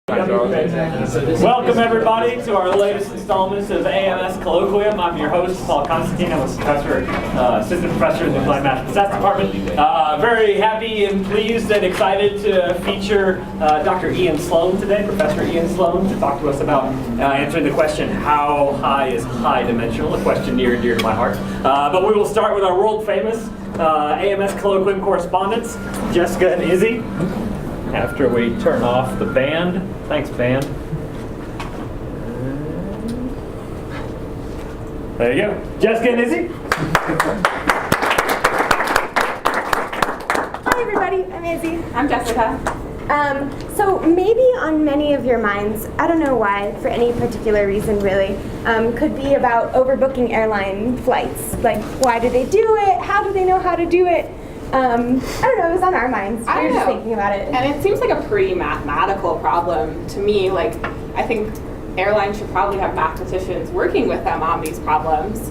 Welcome everybody to our latest installment of AMS Colloquium. I'm your host, Paul Constantine. I'm assistant professor in the Applied Math and Stats department. Very happy and pleased and excited to feature Dr. Ian Sloan today, Professor Ian Sloan, to talk to us about answering the question, how high is high dimensional? A question near and dear to my heart. But we will start with our world famous AMS Colloquium correspondents, Jessica and Izzy. After we turn off the band. Thanks, band. There you go. Jessica and Izzy. Hi, everybody. I'm Izzy. I'm Jessica. So maybe on many of your minds, I don't know why, for any particular reason really, could be about overbooking airline flights. Like, why do they do it? How do they know how to do it? I don't know, it was on our minds. We were just thinking about it. And it seems like a pretty mathematical problem to me. Like, I think airlines should probably have mathematicians working with them on these problems.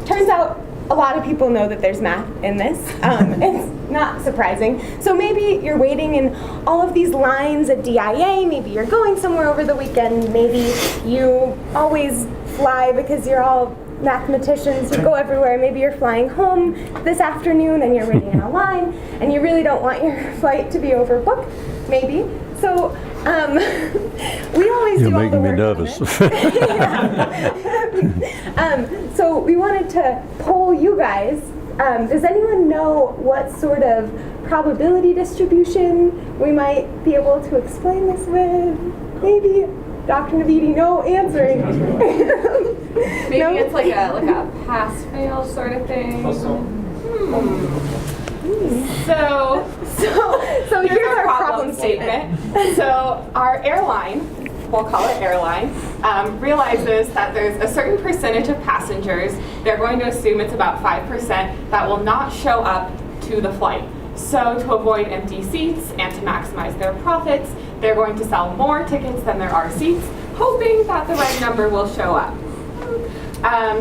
Turns out a lot of people know that there's math in this. It's not surprising. So maybe you're waiting in all of these lines at DIA, maybe you're going somewhere over the weekend, maybe you always fly because you're all mathematicians who go everywhere. Maybe you're flying home this afternoon and you're waiting in a line and you really don't want your flight to be overbooked, maybe. So we always do all the work. You're making me nervous. So we wanted to poll you guys. Does anyone know what sort of probability distribution we might be able to explain this with? Maybe? Dr. Navidi, no answering. Maybe no? It's like a pass-fail sort of thing. So here's our problem statement. So our airline, we'll call it airline, realizes that there's a certain percentage of passengers, they're going to assume it's about 5%, that will not show up to the flight. So to avoid empty seats and to maximize their profits, they're going to sell more tickets than there are seats, hoping that the right number will show up.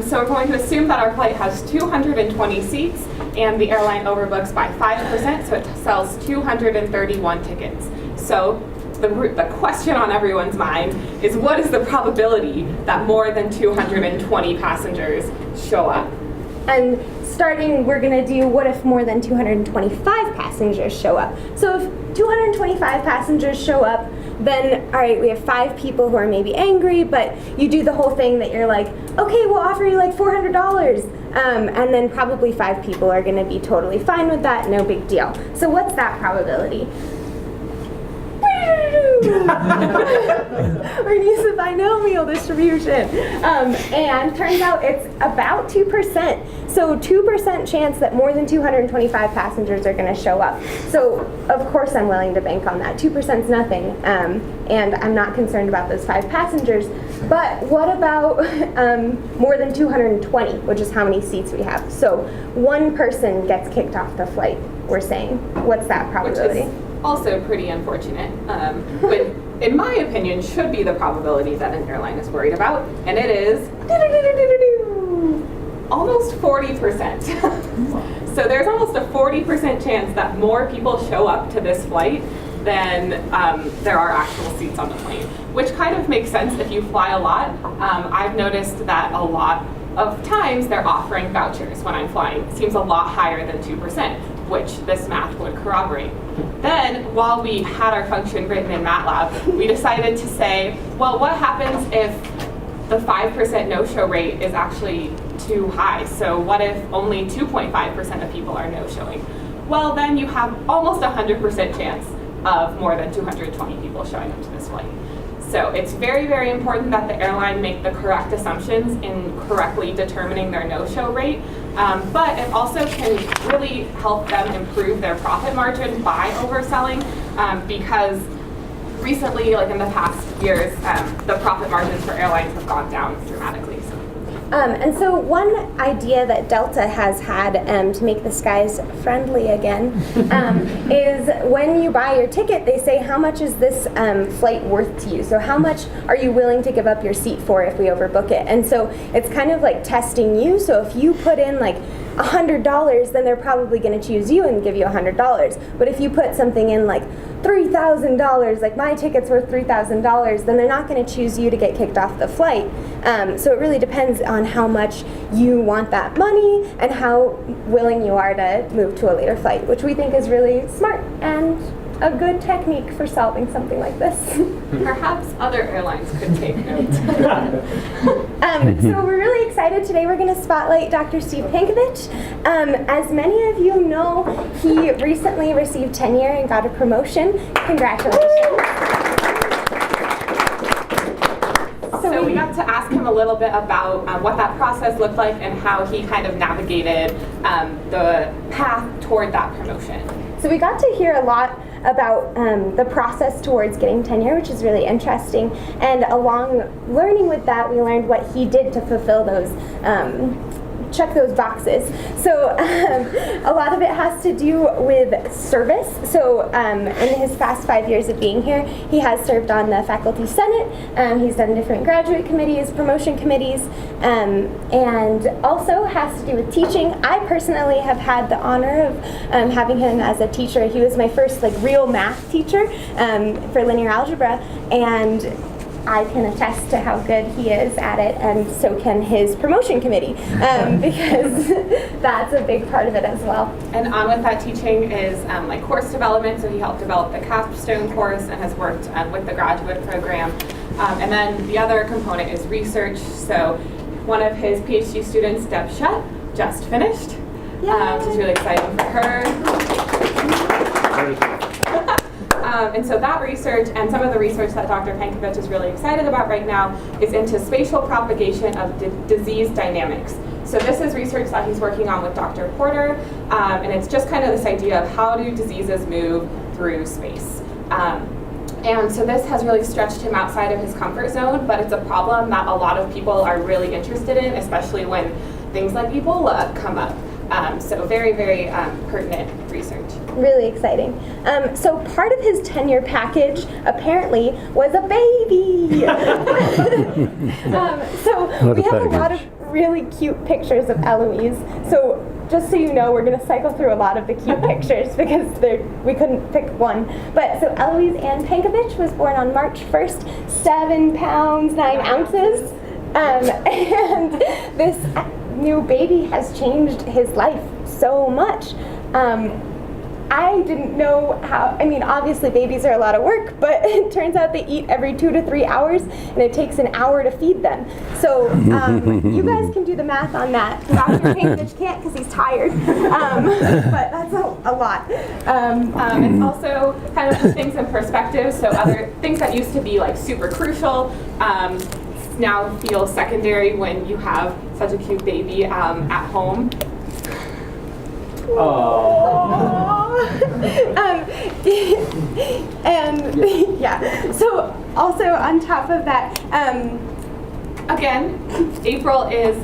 So we're going to assume that our flight has 220 seats and the airline overbooks by 5%, so it sells 231 tickets. So the question on everyone's mind is, what is the probability that more than 220 passengers show up? And starting, we're going to do what if more than 225 passengers show up. So if 225 passengers show up, then, all right, we have 5 people who are maybe angry, but you do the whole thing that you're like, okay, we'll offer you like $400. And then probably 5 people are going to be totally fine with that, no big deal. So what's that probability? We're going to use the binomial distribution. And turns out it's about 2%. So 2% chance that more than 225 passengers are going to show up. So of course I'm willing to bank on that. 2% is nothing. And I'm not concerned about those 5 passengers. But what about more than 220, which is how many seats we have? So 1 person gets kicked off the flight, we're saying. What's that probability? Which is also pretty unfortunate, but in my opinion should be the probability that an airline is worried about, and it is almost 40%. So there's almost a 40% chance that more people show up to this flight than there are actual seats on the plane, which kind of makes sense if you fly a lot. I've noticed that a lot of times they're offering vouchers when I'm flying. It seems a lot higher than 2%, which this math would corroborate. Then, while we had our function written in MATLAB, we decided to say, well, what happens if the 5% no-show rate is actually too high? So what if only 2.5% of people are no-showing? Well, then you have almost 100% chance of more than 220 people showing up to this flight. So it's very, very important that the airline make the correct assumptions in correctly determining their no-show rate. But it also can really help them improve their profit margin by overselling, because recently, like in the past years, the profit margins for airlines have gone down dramatically. And so one idea that Delta has had to make the skies friendly again is when you buy your ticket, they say, how much is this flight worth to you? So how much are you willing to give up your seat for if we overbook it? And so it's kind of like testing you. So if you put in like $100, then they're probably going to choose you and give you $100. But if you put something in like $3,000, like my ticket's worth $3,000, then they're not going to choose you to get kicked off the flight. So it really depends on how much you want that money and how willing you are to move to a later flight, which we think is really smart and a good technique for solving something like this. Perhaps other airlines could take note. So we're really excited today. We're going to spotlight Dr. Steve Pankovich. As many of you know, he recently received tenure and got a promotion. Congratulations. So we got to ask him a little bit about what that process looked like and how he kind of navigated the path toward that promotion. So we got to hear a lot about the process towards getting tenure, which is really interesting. And along learning with that, we learned what he did to fulfill those, check those boxes. So a lot of it has to do with service. So in his past 5 years of being here, he has served on the faculty senate. He's done different graduate committees, promotion committees, and also has to do with teaching. I personally have had the honor of having him as a teacher. He was my first like real math teacher for linear algebra, and I can attest to how good he is at it, and so can his promotion committee, because that's a big part of it as well. And on with that teaching is like course development, so he helped develop the capstone course and has worked with the graduate program. And then the other component is research, so one of his PhD students, Deb Shutt, just finished, which is really exciting for her. And so that research and some of the research that Dr. Pankovich is really excited about right now is into spatial propagation of disease dynamics. So this is research that he's working on with Dr. Porter, and it's just kind of this idea of how do diseases move through space. And so this has really stretched him outside of his comfort zone, but it's a problem that a lot of people are really interested in, especially when things like Ebola come up. So very, very pertinent research. Really exciting. So part of his tenure package apparently was a baby. So we have a lot of really cute pictures of Eloise. So just so you know, we're going to cycle through a lot of the cute pictures because we couldn't pick one. But so Eloise Ann Pankovich was born on March 1st, 7 pounds, 9 ounces. And this new baby has changed his life so much. I didn't know how, I mean, obviously babies are a lot of work, but it turns out they eat every 2 to 3 hours, and it takes an hour to feed them. So you guys can do the math on that. Dr. Pankovich can't because he's tired, but that's a lot. It's also kind of put things in perspective, so other things that used to be like super crucial now feel secondary when you have such a cute baby at home. And yeah, so also on top of that, again, April is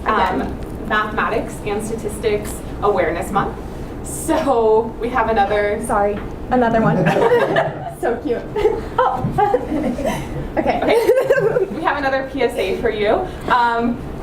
Mathematics and Statistics Awareness Month. So we have another one. So cute. Oh. Okay. We have another PSA for you.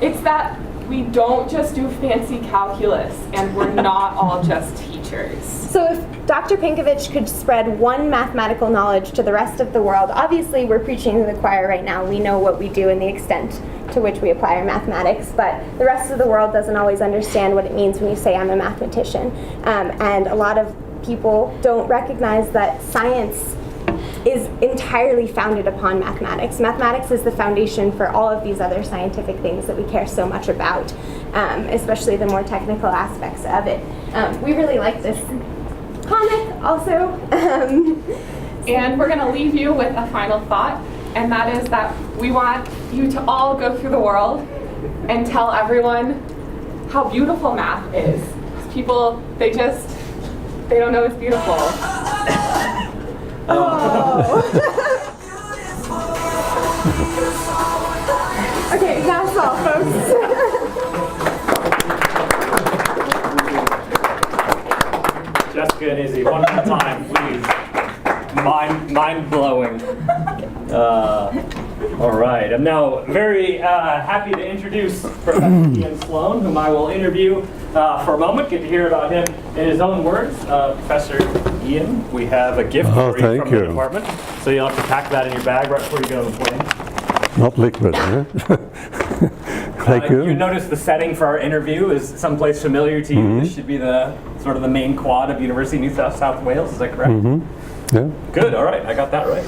It's that we don't just do fancy calculus, and we're not all just teachers. So if Dr. Pankovich could spread one mathematical knowledge to the rest of the world, obviously we're preaching to the choir right now. We know what we do and the extent to which we apply our mathematics, but the rest of the world doesn't always understand what it means when you say I'm a mathematician. And a lot of people don't recognize that science is entirely founded upon mathematics. Mathematics is the foundation for all of these other scientific things that we care so much about, especially the more technical aspects of it. We really like this comic also. And we're going to leave you with a final thought, and that is that we want you to all go through the world and tell everyone how beautiful math is. People, they don't know it's beautiful. Oh. Okay, that's all, folks. Jessica and Izzy, one more time, please. Mind blowing. All right, I'm now very happy to introduce Professor Ian Sloan, whom I will interview for a moment. Get to hear about him in his own words. Professor Ian, we have a gift for you from the department. So you'll have to pack that in your bag right before you go to the plane. Not liquid, huh? Thank you. You notice the setting for our interview is someplace familiar to you. This should be the sort of the main quad of University of New South Wales. Is that correct? Yeah. Good. All right, I got that right.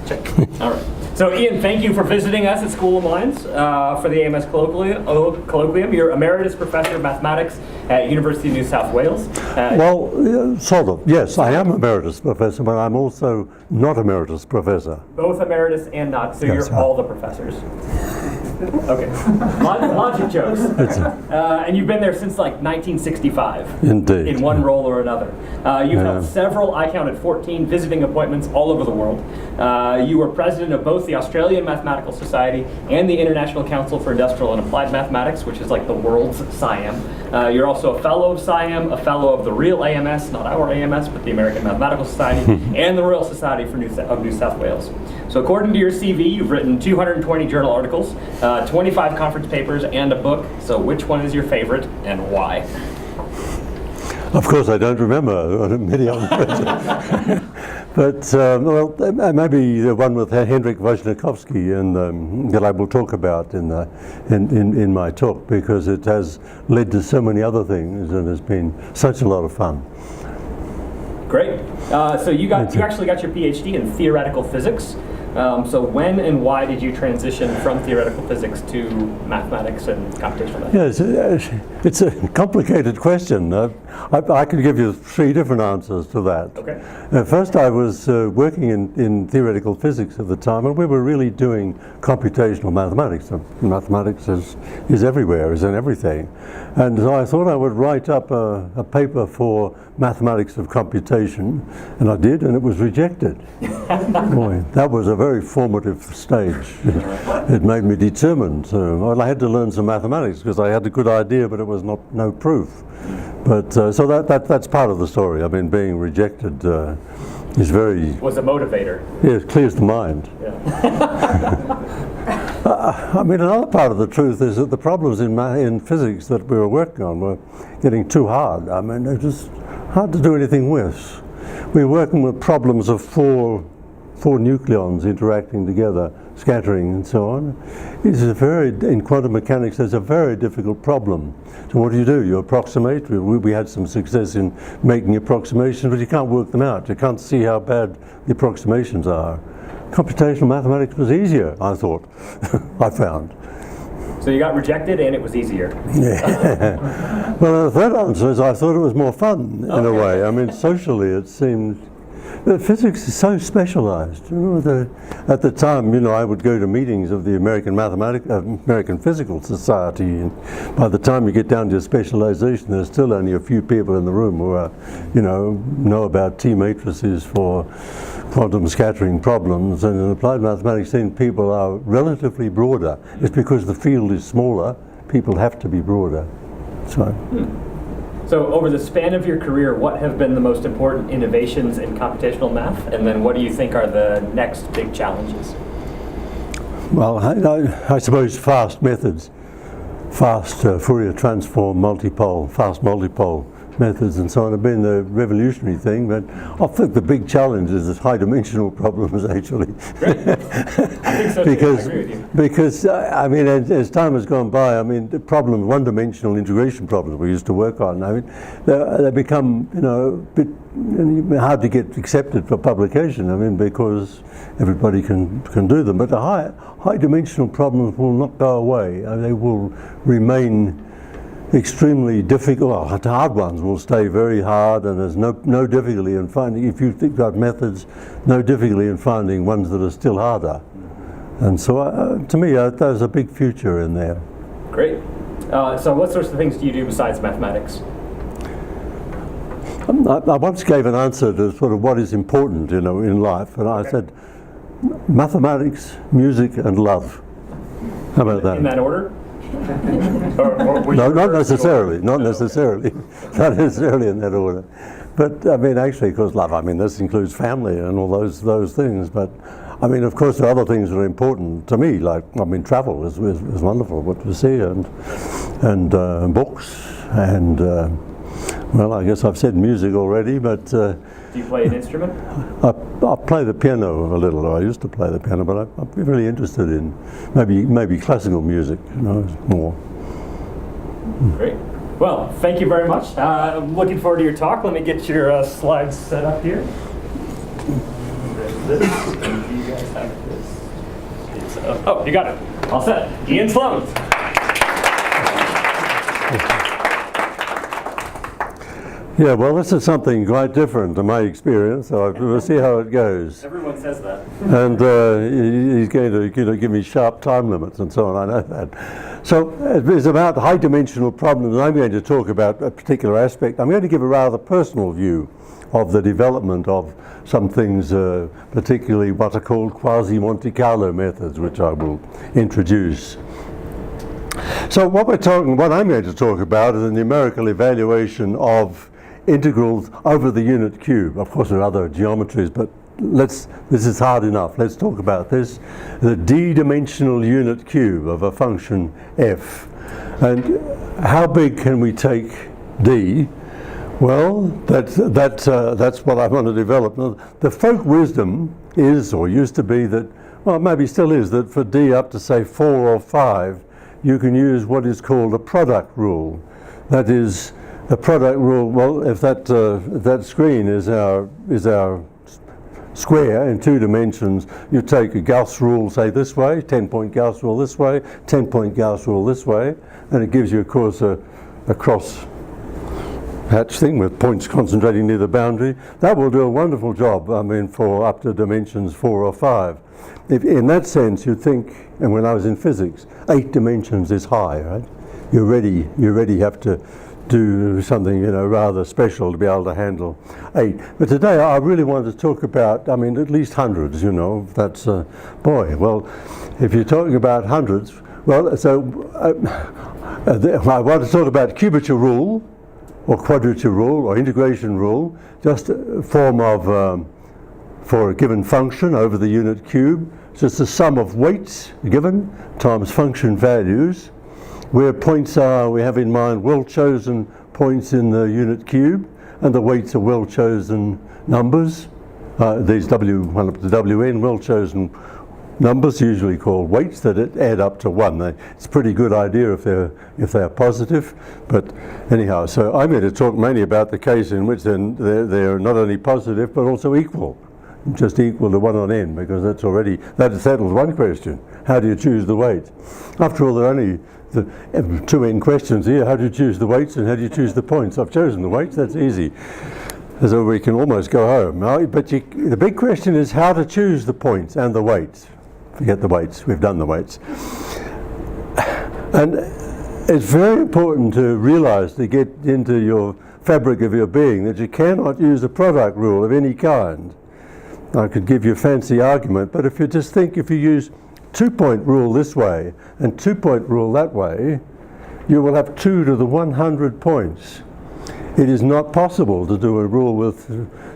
Check. All right. So Ian, thank you for visiting us at School of Mines for the AMS Colloquium. You're Emeritus Professor of Mathematics at University of New South Wales. Well, sort of. Yes, I am Emeritus Professor, but I'm also not Emeritus Professor. Both Emeritus and not, so you're all the professors. Okay. Logic jokes. And you've been there since like 1965. Indeed. In one role or another. You've held several, I counted 14, visiting appointments all over the world. You were president of both the Australian Mathematical Society and the International Council for Industrial and Applied Mathematics, which is like the world's SIAM. You're also a fellow of SIAM, a fellow of the real AMS, not our AMS, but the American Mathematical Society, and the Royal Society of New South Wales. So according to your CV, you've written 220 journal articles, 25 conference papers, and a book. So which one is your favorite and why? Of course, I don't remember many of them. But well, maybe the one with Hendrik Wojnakowski, and that I will talk about in my talk, because it has led to so many other things and has been such a lot of fun. Great. So you actually got your PhD in theoretical physics. So when and why did you transition from theoretical physics to mathematics and computational mathematics? Yes, it's a complicated question. I could give you 3 different answers to that. Okay. First, I was working in theoretical physics at the time, and we were really doing computational mathematics. Mathematics is everywhere, is in everything. And so I thought I would write up a paper for mathematics of computation, and I did, and it was rejected. Boy, that was a very formative stage. It made me determined. Well, I had to learn some mathematics because I had a good idea, but it was no proof. But so that's part of the story. I mean, being rejected is very... Was a motivator. Yes, clears the mind. Yeah. I mean, another part of the truth is that the problems in physics that we were working on were getting too hard. I mean, they're just hard to do anything with. We were working with problems of four nucleons interacting together, scattering and so on. In quantum mechanics, there's a very difficult problem. So what do? You approximate. We had some success in making approximations, but you can't work them out. You can't see how bad the approximations are. Computational mathematics was easier, I thought. I found. So you got rejected and it was easier. Yeah. Well, the third answer is I thought it was more fun in a way. I mean, socially it seemed... Physics is so specialized. You know, at the time, you know, I would go to meetings of the American Physical Society, and by the time you get down to specialization, there's still only a few people in the room who are, know about T matrices for quantum scattering problems. And in applied mathematics, then people are relatively broader. It's because the field is smaller, people have to be broader. So over the span of your career, what have been the most important innovations in computational math? And then what do you think are the next big challenges? Well, I suppose fast methods, fast Fourier transform, fast multipole methods and so on have been the revolutionary thing, but I think the big challenge is the high-dimensional problems, actually. Great. I think so too. I agree with you. Because I mean, as time has gone by, I mean, the one-dimensional integration problems we used to work on, I mean, they become, a bit hard to get accepted for publication. I mean, because everybody can do them, but the high-dimensional problems will not go away. They will remain extremely difficult. Well, the hard ones will stay very hard, and there's no difficulty in finding, if you've got methods, no difficulty in finding ones that are still harder. And so to me, there's a big future in there. Great. So what sorts of things do you do besides mathematics? I once gave an answer to sort of what is important, in life, and I said, mathematics, music, and love. How about that? In that order? No, not necessarily. Not necessarily in that order. But I mean, actually, because love, I mean, this includes family and all those things. But I mean, of course, there are other things that are important to me, like, I mean, travel is wonderful, what to see, and books, and, well, I guess I've said music already, but... Do you play an instrument? I play the piano a little. I used to play the piano, but I'm really interested in maybe classical music, you know, more. Great. Well, thank you very much. I'm looking forward to your talk. Let me get your slides set up here. There's this. You guys have this. Oh, you got it. All set. Ian Sloan. Yeah, well, this is something quite different to my experience, so we'll see how it goes. Everyone says that. And he's going to give me sharp time limits and so on, I know that. So it's about high-dimensional problems, and I'm going to talk about a particular aspect. I'm going to give a rather personal view of the development of some things, particularly what are called Quasi-Monte Carlo methods, which I will introduce. So what I'm going to talk about is a numerical evaluation of integrals over the unit cube. Of course, there are other geometries, but this is hard enough. Let's talk about this. The d-dimensional unit cube of a function f. And how big can we take d? Well, that's what I want to develop. Now, the folk wisdom is, or used to be, that, well, maybe still is, that for d up to, say, 4 or 5, you can use what is called a product rule. That is, a product rule, well, if that screen is our square in 2 dimensions, you take a Gauss rule, say, this way, 10-point Gauss rule this way, 10-point Gauss rule this way, and it gives you, of course, a cross hatch thing with points concentrating near the boundary. That will do a wonderful job, I mean, for up to dimensions 4 or 5. If, in that sense, you'd think, and when I was in physics, 8 dimensions is high, right? You already have to do something, you know, rather special to be able to handle 8. But today I really want to talk about, I mean, at least hundreds, you know. That's, boy, well, if you're talking about hundreds, well, so I want to talk about cubature rule, or quadrature rule, or integration rule, just a form of, for a given function over the unit cube, just the sum of weights given times function values, where points are, we have in mind well-chosen points in the unit cube, and the weights are well-chosen numbers. These W1 up to Wn, well-chosen numbers, usually called weights, that add up to 1. It's a pretty good idea if they're positive, but anyhow, so I'm going to talk mainly about the case in which they're not only positive but also equal, just equal to 1 on n, because that settles one question: how do you choose the weight? After all, there are only the 2n questions here. How do you choose the weights and how do you choose the points? I've chosen the weights, that's easy. So we can almost go home. But the big question is how to choose the points and the weights. Forget the weights, we've done the weights. And it's very important to realize, to get into your fabric of your being, that you cannot use a product rule of any kind. I could give you a fancy argument, but if you just think, if you use 2-point rule this way and 2-point rule that way, you will have 2 to the 100 points. It is not possible to do a rule with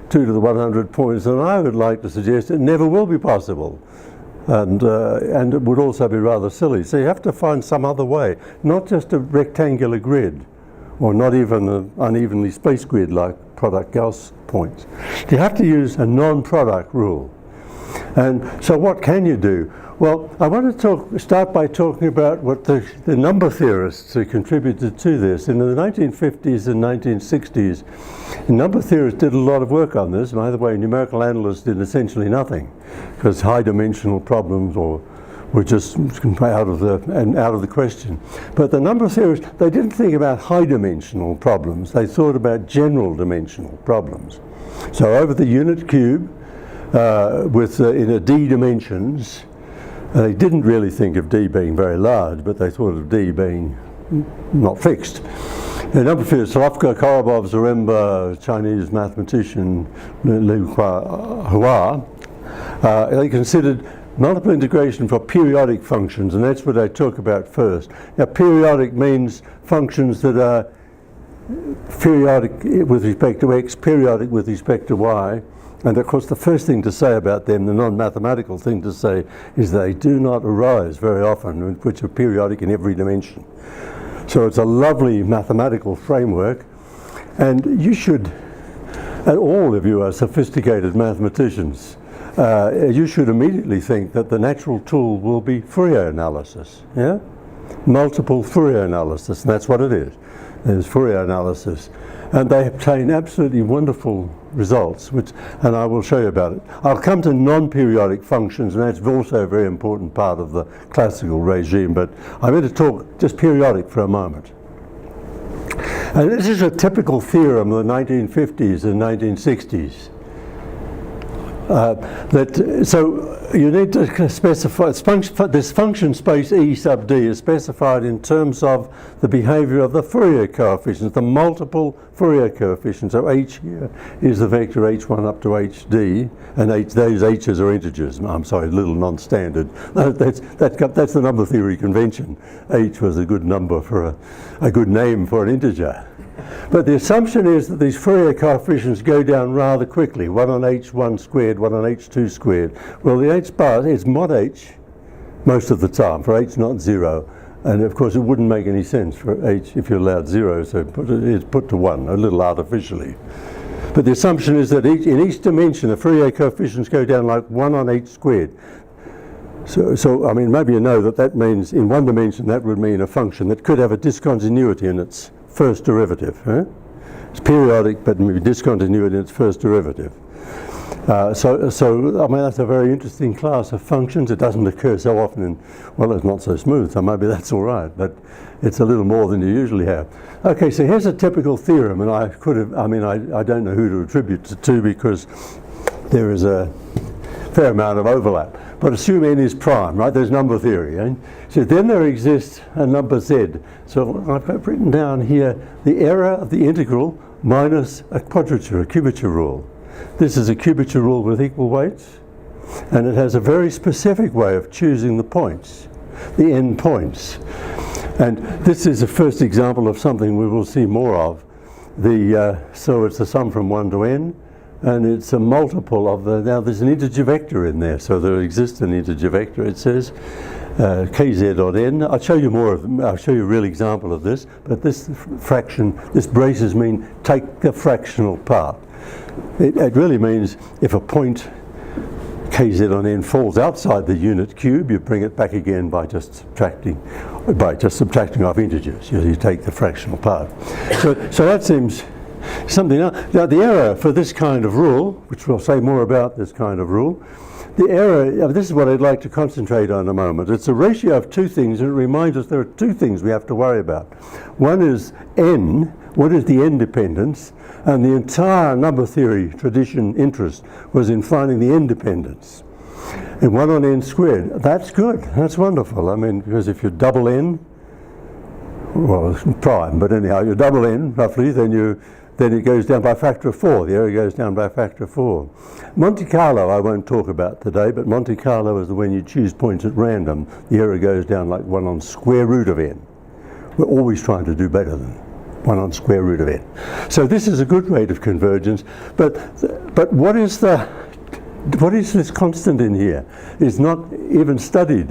2 to the 100 points, and I would like to suggest it never will be possible. And it would also be rather silly. So you have to find some other way, not just a rectangular grid, or not even an unevenly spaced grid like product Gauss points. You have to use a non-product rule. And so what can you do? Well, I want to start by talking about what the number theorists who contributed to this. In the 1950s and 1960s, number theorists did a lot of work on this. By the way, numerical analysts did essentially nothing, because high-dimensional problems were just out of the question. But the number theorists, they didn't think about high-dimensional problems. They thought about general dimensional problems. So over the unit cube, in a d dimensions, they didn't really think of d being very large, but they thought of d being not fixed. The number theorists, Korobov, Zaremba, Chinese mathematician Liu Hua, they considered multiple integration for periodic functions, and that's what I talk about first. Now, periodic means functions that are periodic with respect to x, periodic with respect to y, And of course the first thing to say about them, the non-mathematical thing to say, is they do not arise very often, which are periodic in every dimension. So it's a lovely mathematical framework, and you should, and all of you are sophisticated mathematicians, you should immediately think that the natural tool will be Fourier analysis, yeah? Multiple Fourier analysis, and that's what it is. There's Fourier analysis. And they obtain absolutely wonderful results, and I will show you about it. I'll come to non-periodic functions, and that's also a very important part of the classical regime, but I'm going to talk just periodic for a moment. And this is a typical theorem of the 1950s and 1960s. So you need to specify, this function space E sub D is specified in terms of the behavior of the Fourier coefficients, the multiple Fourier coefficients. So H here is the vector H1 up to HD, and those H's are integers. I'm sorry, a little non-standard. That's the number theory convention. H was a good number for a good name for an integer. But the assumption is that these Fourier coefficients go down rather quickly, 1 on h1 squared, 1 on h2 squared. Well, the h bar is mod h most of the time, for h not 0. And of course it wouldn't make any sense for h if you allowed 0, so it's put to 1, a little artificially. But the assumption is that in each dimension the Fourier coefficients go down like 1 on h squared. So I mean, maybe you know that means in one dimension that would mean a function that could have a discontinuity in its first derivative. It's periodic, but maybe discontinuity in its first derivative. So I mean, that's a very interesting class of functions. It doesn't occur so often in, well, it's not so smooth, so maybe that's all right, but it's a little more than you usually have. Okay, so here's a typical theorem, and I don't know who to attribute it to because there is a fair amount of overlap. But assume n is prime, right? There's number theory. Eh? So then there exists a number z. So I've got written down here the error of the integral minus a quadrature, a cubature rule. This is a cubature rule with equal weights, and it has a very specific way of choosing the points, the n points. And this is the first example of something we will see more of. So it's the sum from 1 to n. And it's a multiple of now there's an integer vector in there, so there exists an integer vector, it says, kz.n. I'll show you more of them, I'll show you a real example of this, but this fraction, this braces mean take the fractional part. It really means if a point kz on n falls outside the unit cube, you bring it back again by just subtracting off integers. You take the fractional part. So that seems something else. Now the error for this kind of rule, which we'll say more about this kind of rule, the error, this is what I'd like to concentrate on a moment. It's a ratio of two things, and it reminds us there are two things we have to worry about. One is n, what is the n dependence, and the entire number theory tradition interest was in finding the n dependence. And 1 on n squared, that's good, that's wonderful. I mean, because if you double n, well, it's prime, but anyhow, you double n roughly, then it goes down by a factor of 4. The error goes down by a factor of 4. Monte Carlo I won't talk about today, but Monte Carlo is when you choose points at random, the error goes down like 1 on square root of n. We're always trying to do better than 1 on square root of n. So this is a good rate of convergence, but what is this constant in here? It's not even studied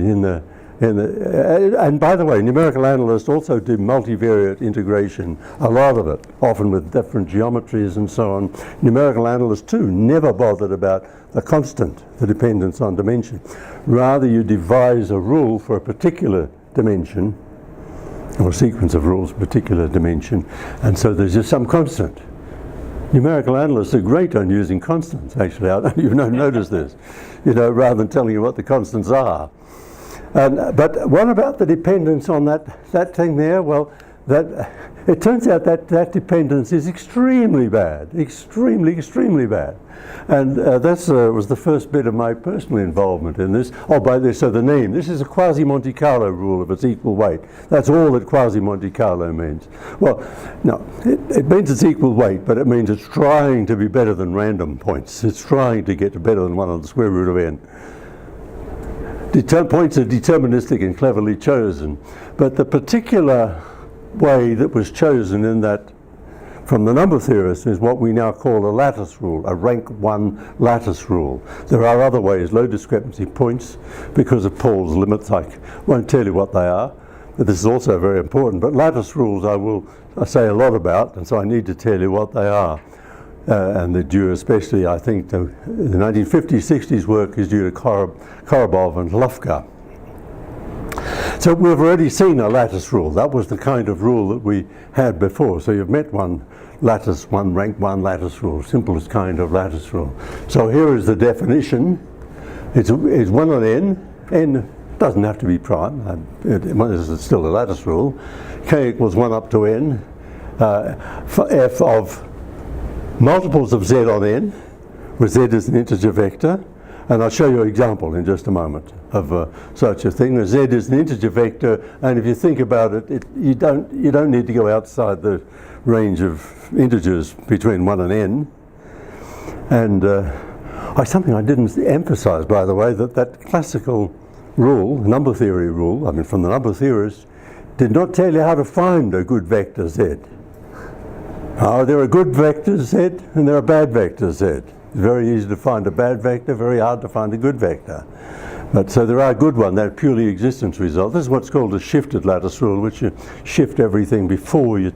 and by the way, numerical analysts also do multivariate integration, a lot of it, often with different geometries and so on. Numerical analysts too never bothered about the constant, the dependence on dimension. Rather you devise a rule for a particular dimension, or a sequence of rules, for a particular dimension, and so there's just some constant. Numerical analysts are great on using constants, actually. You've noticed this, rather than telling you what the constants are. But what about the dependence on that thing there? Well, it turns out that dependence is extremely bad, extremely bad. And that was the first bit of my personal involvement in this. So the name, this is a Quasi-Monte Carlo rule of its equal weight. That's all that Quasi-Monte Carlo means. Well, no, it means it's equal weight, but it means it's trying to be better than random points. It's trying to get to better than 1 on the square root of n. Points are deterministic and cleverly chosen, but the particular way that was chosen in that from the number theorists is what we now call a lattice rule, a rank 1 lattice rule. There are other ways, low discrepancy points, because of Paul's limits. I won't tell you what they are, but this is also very important. But lattice rules I say a lot about, and so I need to tell you what they are. And they're due especially, I think, the 1950s, 60s work is due to Korobov and Lufka. So we've already seen a lattice rule. That was the kind of rule that we had before. So you've met one rank 1 lattice rule, simplest kind of lattice rule. So here is the definition. It's 1 on n. N doesn't have to be prime. This is still a lattice rule. K equals 1 up to n. For f of multiples of z on n, where z is an integer vector. And I'll show you an example in just a moment of such a thing. Z is an integer vector, and if you think about it, you don't need to go outside the range of integers between 1 and n. And something I didn't emphasize, by the way, that classical rule, number theory rule, I mean from the number theorists, did not tell you how to find a good vector z. There are good vectors z and there are bad vectors z. It's very easy to find a bad vector, very hard to find a good vector. But so there are good ones, they're purely existence result. This is what's called a shifted lattice rule, which you shift everything before you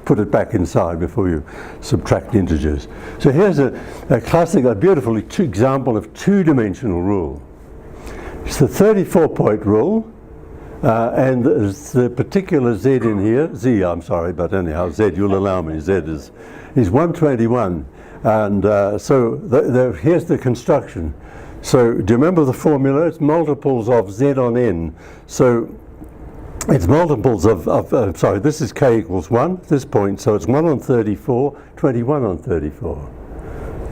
put it back inside, before you subtract integers. So here's a classic, a beautiful example of two-dimensional rule. It's the 34-point rule, and the particular z in here, I'm sorry, but anyhow, z, you'll allow me, z is 121. And so here's the construction. So do you remember the formula? It's multiples of z on n. So it's multiples of sorry, this is k equals 1 at this point. So it's 1 on 34, 21 on 34.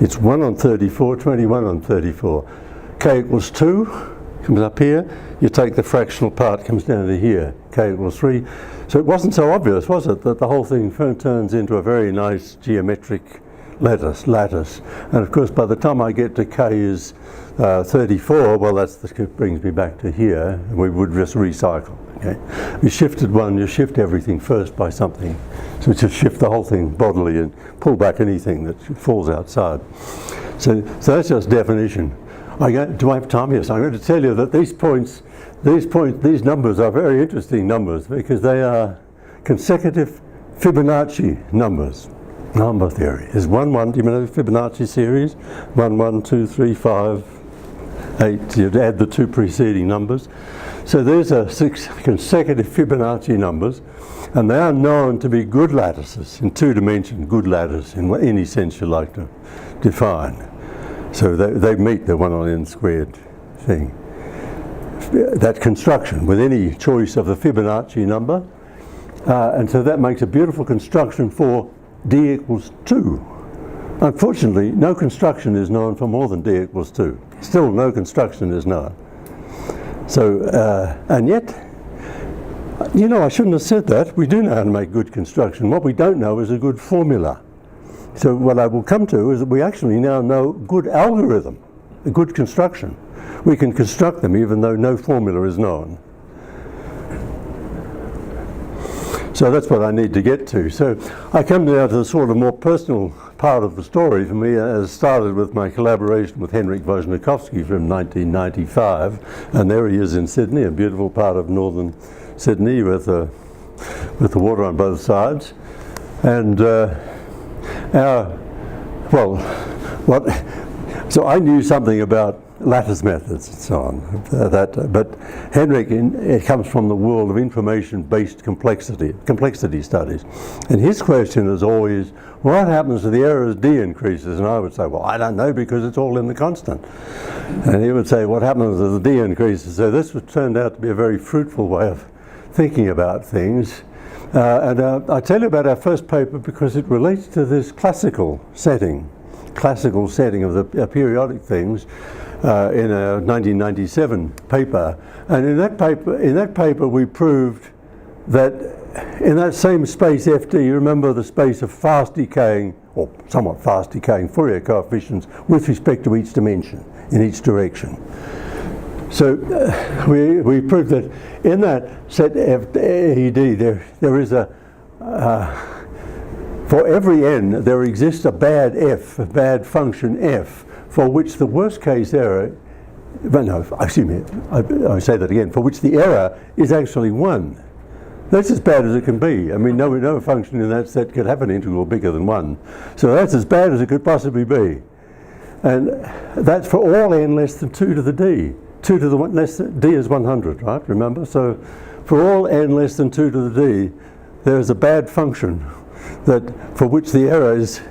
It's 1 on 34, 21 on 34. K equals 2, comes up here. You take the fractional part, comes down to here. K equals 3. So it wasn't so obvious, was it, that the whole thing turns into a very nice geometric lattice. And of course, by the time I get to k is 34, well, that brings me back to here. We would just recycle. Okay, we shifted one. You shift everything first by something, so just shift the whole thing bodily and pull back anything that falls outside. So that's just definition. Do I have time? Yes. I'm going to tell you that these numbers are very interesting numbers because they are consecutive Fibonacci numbers. Number theory is 1, 1. Do you know the Fibonacci series? 1, 1, 2, 3, 5, 8. You'd add the two preceding numbers. So these are 6 consecutive Fibonacci numbers, and they are known to be good lattices in 2 dimension, good lattice in any sense you like to define. So they meet the 1 on n squared thing. That construction with any choice of the Fibonacci number, and so that makes a beautiful construction for d equals 2. Unfortunately, no construction is known for more than d equals 2. Still, no construction is known. So, and yet, you know, I shouldn't have said that. We do know how to make good construction. What we don't know is a good formula. So what I will come to is that we actually now know good algorithm, a good construction. We can construct them even though no formula is known. So that's what I need to get to. So I come now to the sort of more personal part of the story for me. It started with my collaboration with Henryk Vozhniakovsky from 1995, and there he is in Sydney, a beautiful part of northern Sydney with the water on both sides. And so I knew something about lattice methods and so on. But Henryk, it comes from the world of information-based complexity studies. And his question is always, what happens to the error as d increases? And I would say, well, I don't know because it's all in the constant. And he would say, what happens as the d increases? So this turned out to be a very fruitful way of thinking about things. I tell you about our first paper because it relates to this classical setting of the periodic things in a 1997 paper. And in that paper we proved that in that same space FD, you remember the space of fast decaying or somewhat fast decaying Fourier coefficients with respect to each dimension in each direction. So we proved that in that set FED there is for every n, there exists a bad f, a bad function f, for which the worst case error, well, no, excuse me, I say that again, for which the error is actually 1. That's as bad as it can be. I mean, no function in that set could have an integral bigger than 1. So that's as bad as it could possibly be. And that's for all n less than 2 to the d. 2 to the 1, d is 100, right? Remember? So for all n less than 2 to the d, there is a bad function that for which the error is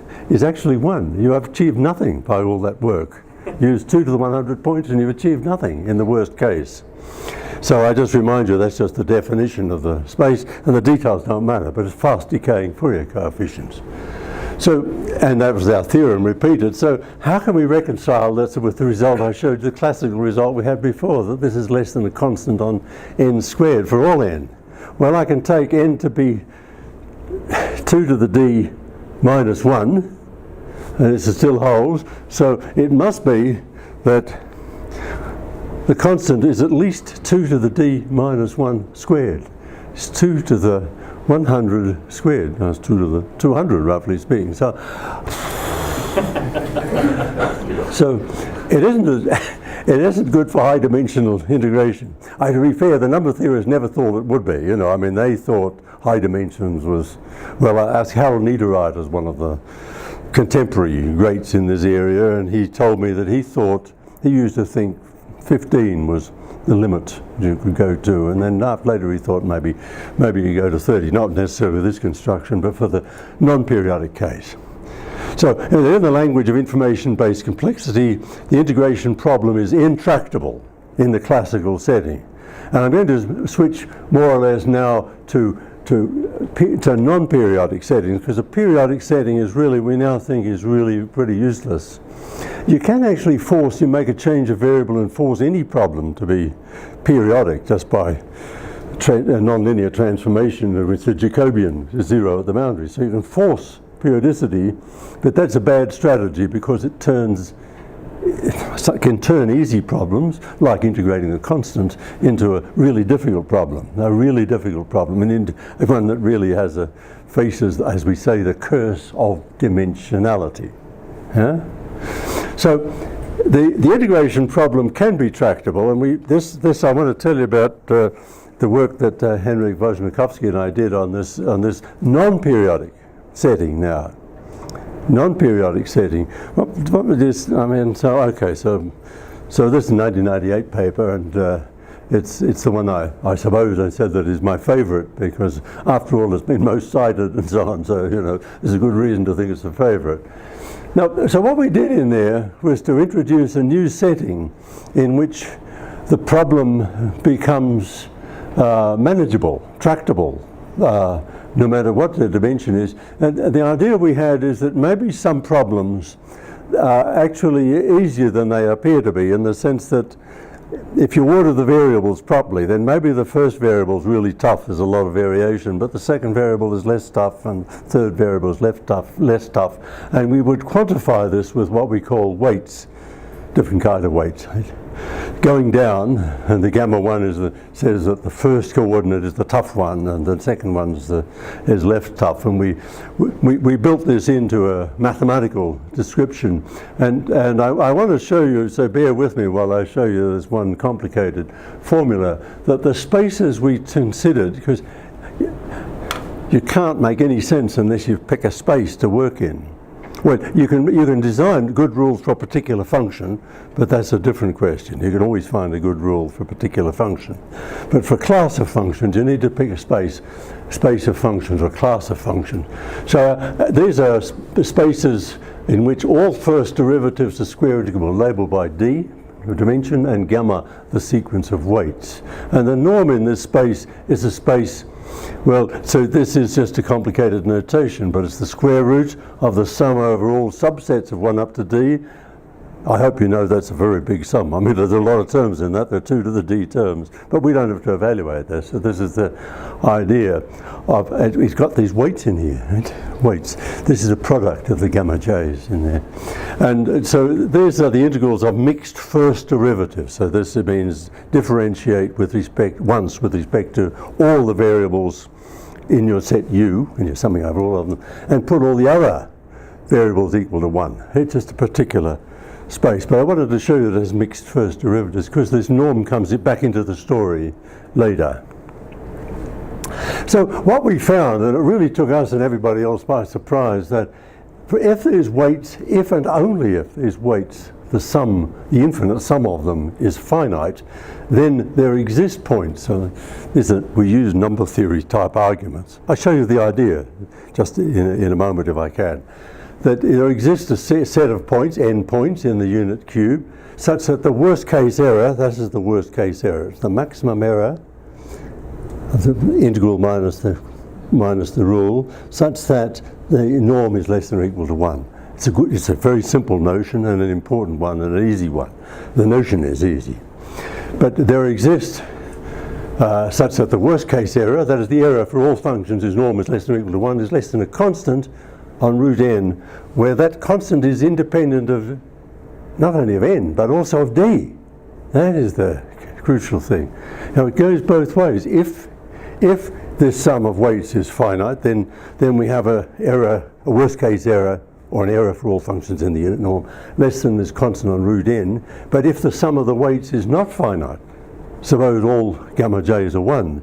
actually 1. You have achieved nothing by all that work. Use 2 to the 100 points and you've achieved nothing in the worst case. So I just remind you that's just the definition of the space, and the details don't matter, but it's fast decaying Fourier coefficients. So, and that was our theorem repeated. So how can we reconcile this with the result I showed you, the classical result we had before, that this is less than a constant on n squared for all n? Well, I can take n to be 2 to the d minus 1, and it still holds. So it must be that the constant is at least 2 to the d minus 1 squared. It's 2 to the 100 squared. That's 2 to the 200, roughly speaking. So, it isn't good for high dimensional integration. To be fair, the number theorists never thought it would be. You know, I mean, they thought high dimensions was, well, I asked Harold Niederreiter as one of the contemporary greats in this area, and he told me that he used to think 15 was the limit you could go to, and then later he thought maybe you go to 30, not necessarily this construction, but for the non-periodic case. So in the language of information-based complexity, the integration problem is intractable in the classical setting. And I'm going to switch more or less now to non-periodic settings, because a periodic setting is really, we now think, is really pretty useless. You can actually you make a change of variable and force any problem to be periodic just by a nonlinear transformation with the Jacobian 0 at the boundary. So you can force periodicity, but that's a bad strategy because it can turn easy problems, like integrating a constant, into a really difficult problem. And one that really faces, as we say, the curse of dimensionality. Yeah? So the integration problem can be tractable, and this I want to tell you about the work that Henryk Wojnakowski and I did on this non-periodic setting now. Non-periodic setting. What was this? I mean, so this is a 1998 paper, and it's the one I suppose I said that is my favourite, because after all it's been most cited and so on. So there's a good reason to think it's a favourite. Now, so what we did in there was to introduce a new setting in which the problem becomes manageable, tractable, no matter what the dimension is. And the idea we had is that maybe some problems are actually easier than they appear to be, in the sense that if you order the variables properly, then maybe the first variable is really tough, there's a lot of variation, but the second variable is less tough, and third variable is less tough. And we would quantify this with what we call weights, different kind of weights. Going down, and the gamma 1 says that the first coordinate is the tough one, and the second one is less tough. And we built this into a mathematical description. And I want to show you, so bear with me while I show you this one complicated formula, that the spaces we considered, because you can't make any sense unless you pick a space to work in. Well, you can design good rules for a particular function, but that's a different question. You can always find a good rule for a particular function. But for a class of functions, you need to pick a space of functions or a class of functions. So these are spaces in which all first derivatives are square integrable, labeled by d, the dimension, and gamma, the sequence of weights. And the norm in this space is a space, well, so this is just a complicated notation, but it's the square root of the sum over all subsets of 1 up to d. I hope you know that's a very big sum. I mean, there's a lot of terms in that. There are 2 to the d terms, but we don't have to evaluate this. So this is the idea of, it's got these weights in here, right? Weights. This is a product of the gamma j's in there. And so these are the integrals of mixed first derivatives. So this means differentiate with respect to all the variables in your set U, and you're summing over all of them, and put all the other variables equal to 1. It's just a particular space. But I wanted to show you that as mixed first derivatives, because this norm comes back into the story later. So what we found, and it really took us and everybody else by surprise, that if there's weights, if and only if there's weights, the sum, the infinite sum of them is finite, then there exist points. So we use number theory type arguments. I'll show you the idea just in a moment if I can. That there exists a set of points, n points in the unit cube, such that the worst case error, this is the worst case error, it's the maximum error of the integral minus the rule, such that the norm is less than or equal to 1. It's a very simple notion and an important one and an easy one. The notion is easy. But there exists such that the worst case error, that is the error for all functions whose norm is less than or equal to 1, is less than a constant on root n, where that constant is independent of not only of n, but also of d. That is the crucial thing. Now it goes both ways. If this sum of weights is finite, then we have a worst case error, or an error for all functions in the unit norm, less than this constant on root n. But if the sum of the weights is not finite, suppose all gamma j's are 1,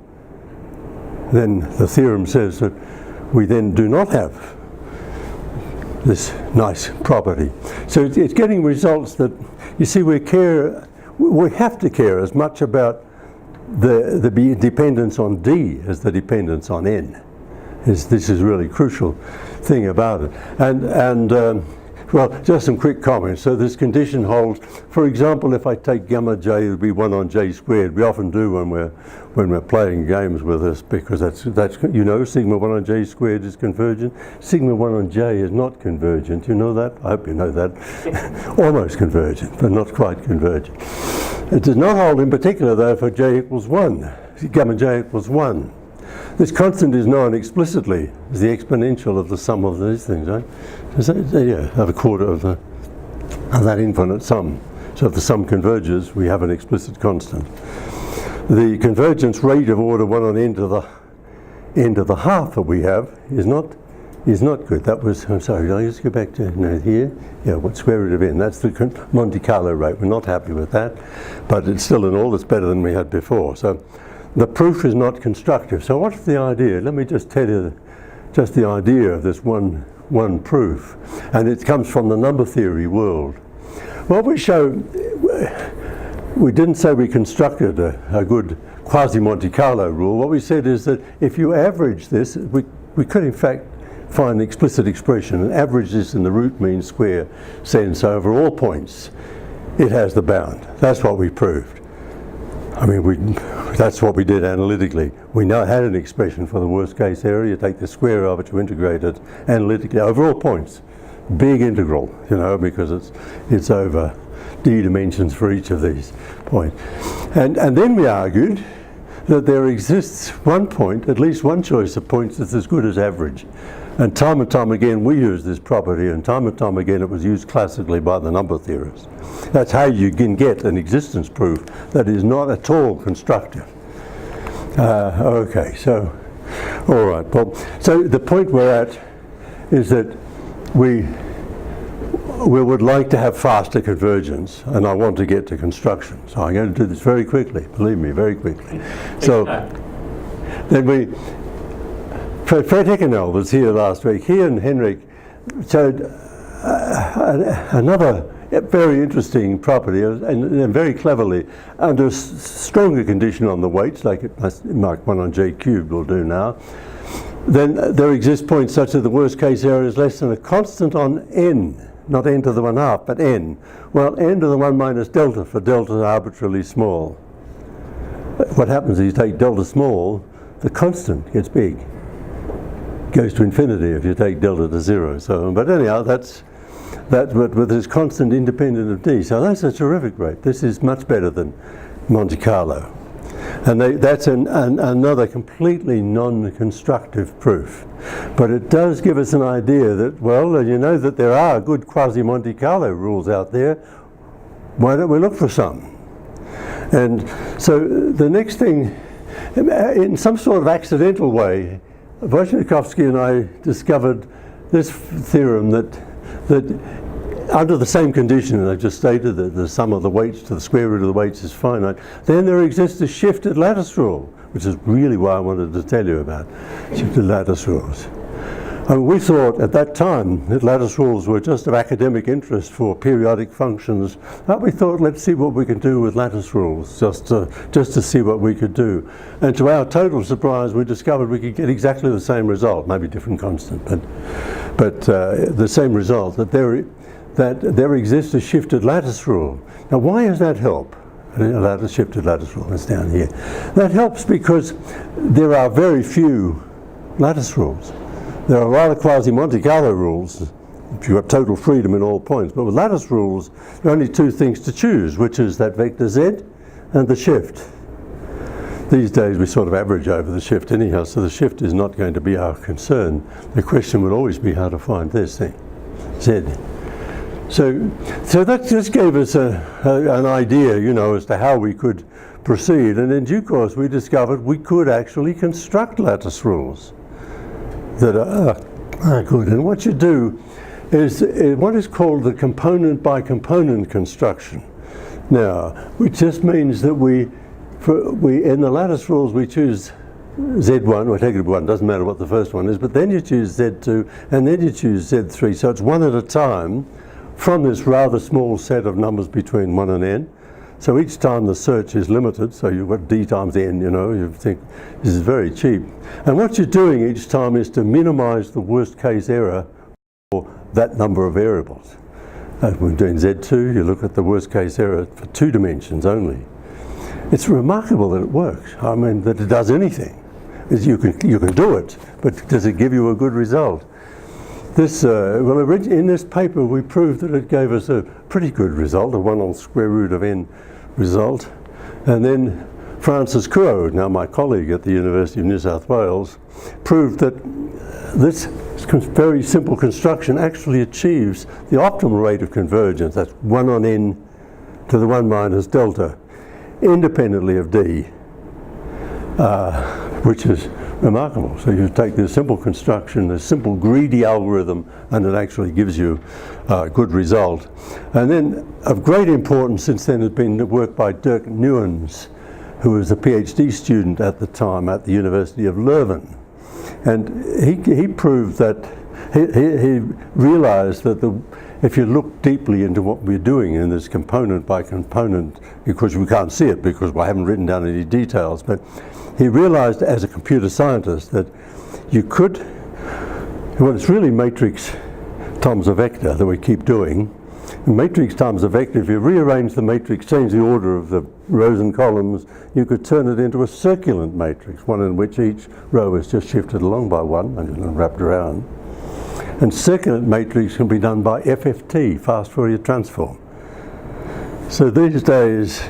then the theorem says that we then do not have this nice property. So it's getting results that, you see, we have to care as much about the dependence on d as the dependence on n. This is really crucial thing about it. And well, just some quick comments. So this condition holds, for example, if I take gamma j, it would be 1 on j squared. We often do when we're playing games with this, because that's you know, sigma 1 on j squared is convergent. Sigma 1 on j is not convergent. You know that? I hope you know that. Almost convergent, but not quite convergent. It does not hold in particular, though, for j equals 1. Gamma j equals 1. This constant is known explicitly as the exponential of the sum of these things, right? So, yeah, have a quarter of that infinite sum. So if the sum converges, we have an explicit constant. The convergence rate of order 1 on n to the half that we have is not good. That was, I'm sorry, did I just go back to here? Yeah, what square root of n? That's the Monte Carlo rate. We're not happy with that, but it's still in all, it's better than we had before. So the proof is not constructive. So what's the idea? Let me just tell you just the idea of this one proof. And it comes from the number theory world. What we show, we didn't say we constructed a good Quasi-Monte Carlo rule. What we said is that if you average this, we could in fact find an explicit expression and average this in the root mean square sense over all points. It has the bound. That's what we proved. I mean, that's what we did analytically. We now had an expression for the worst case error. You take the square of it, you integrate it analytically over all points. Big integral, you know, because it's over d dimensions for each of these points. And then we argued that there exists one point, at least one choice of points that's as good as average. And time again we use this property, and time again it was used classically by the number theorists. That's how you can get an existence proof that is not at all constructive. Okay, so, all right, well, so the point we're at is that we would like to have faster convergence, and I want to get to construction. So I'm going to do this very quickly, believe me, very quickly. So then Fred Heckenell was here last week. He and Henrik showed another very interesting property, and very cleverly, under a stronger condition on the weights, like Mark 1 on j cubed will do now. Then there exist points such that the worst case error is less than a constant on n, not n to the 1/2, but n. Well, n to the 1 minus delta, for delta is arbitrarily small. What happens is you take delta small, the constant gets big. Goes to infinity if you take delta to 0. So, but anyhow, that's with this constant independent of d. So that's a terrific rate. This is much better than Monte Carlo. And that's another completely non-constructive proof. But it does give us an idea that, well, you know that there are good Quasi-Monte Carlo rules out there. Why don't we look for some? And so the next thing, in some sort of accidental way, Wojciechowski and I discovered this theorem that under the same condition that I just stated, that the sum of the weights to the square root of the weights is finite, then there exists a shifted lattice rule, which is really why I wanted to tell you about shifted lattice rules. And we thought at that time that lattice rules were just of academic interest for periodic functions. But we thought, let's see what we can do with lattice rules, just to see what we could do. And to our total surprise, we discovered we could get exactly the same result, maybe different constant, but the same result, that there exists a shifted lattice rule. Now, why does that help? A shifted lattice rule is down here. That helps because there are very few lattice rules. There are a lot of Quasi-Monte Carlo rules, if you've got total freedom in all points. But with lattice rules, there are only two things to choose, which is that vector z and the shift. These days we sort of average over the shift anyhow, so the shift is not going to be our concern. The question would always be how to find this thing, z. So that just gave us an idea, you know, as to how we could proceed. And in due course we discovered we could actually construct lattice rules that are good. And what you do is what is called the component by component construction. Now, which just means that we in the lattice rules we choose Z1, or negative 1, doesn't matter what the first one is, but then you choose Z2 and then you choose Z3, so it's one at a time from this rather small set of numbers between 1 and n. So each time the search is limited, so you've got d times n, you know, you think this is very cheap. And what you're doing each time is to minimize the worst case error for that number of variables. When doing Z2, you look at the worst case error for 2 dimensions only. It's remarkable that it works. I mean, that it does anything. You can do it, but does it give you a good result? This, well, in this paper we proved that it gave us a pretty good result, a 1 on square root of n result. And then Francis Kuo, now my colleague at the University of New South Wales, proved that this very simple construction actually achieves the optimal rate of convergence. That's 1 on n to the 1 minus delta, independently of d, which is remarkable. So you take this simple construction, this simple greedy algorithm, and it actually gives you a good result. And then of great importance since then has been the work by Dirk Nuens, who was a PhD student at the time at the University of Leuven. And he proved that, he realized that if you look deeply into what we're doing in this component by component, because we can't see it because I haven't written down any details, but he realized as a computer scientist that you could, well, it's really matrix times a vector that we keep doing. Matrix times a vector, if you rearrange the matrix, change the order of the rows and columns, you could turn it into a circulant matrix, one in which each row is just shifted along by 1 and wrapped around. And circulant matrix can be done by FFT, fast Fourier transform. So these days